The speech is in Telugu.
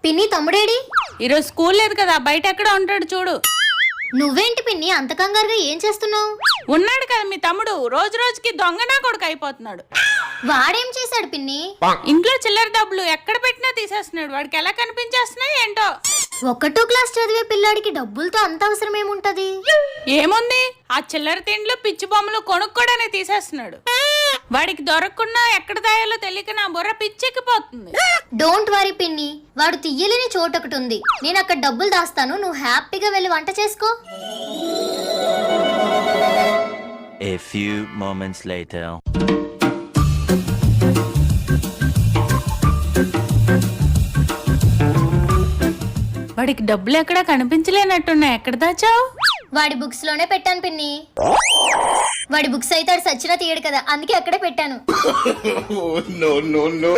పిన్ని తమ్ముడేడి? ఈరోజు స్కూల్ లేదు కదా, బయట ఎక్కడ ఉంటాడు చూడు. నువ్వేంటి పిన్ని అంత కంగారుగా ఏం చేస్తున్నావు? ఉన్నాడు కదా మీ తమ్ముడు, రోజు రోజుకి దొంగనా కొడుకు అయిపోతున్నాడు. వాడేం చేశాడు పిన్ని? ఇంట్లో చిల్లర డబ్బులు ఎక్కడ పెట్టినా తీసేస్తున్నాడు. వాడికి ఎలా కనిపించేస్తున్నాయి ఏంటో. 1వ క్లాస్ చదివే పిల్లాడికి డబ్బులతో అంత అవసరం ఏముంటది? ఏముంది, ఆ చిల్లర తిండ్లు పిచ్చి బొమ్మలు కొనుక్కోడనే తీసేస్తున్నాడు. వాడికి దొరకకుండా ఎక్కడ దాయాలో తెలియక నా బుర్ర పిచ్చెక్కిపోతుంది. డోంట్ వరీ పిన్ని, వాడు తీయలేని చోటు ఒకటి ఉంది. నేను అక్కడ డబ్బులు దాస్తాను, నువ్వు హ్యాపీగా వెళ్ళి వంట చేసుకో. A few moments later. వాడికి డబ్బులు ఎక్కడా కనిపించలేనట్టున్నాయి. ఎక్కడ దాచావు? వాడి బుక్స్ లోనే పెట్టాను పిన్ని. వాడి బుక్స్ అయితే సచ్చినా తీయడు కదా, అందుకే అక్కడే పెట్టాను. No, no, no.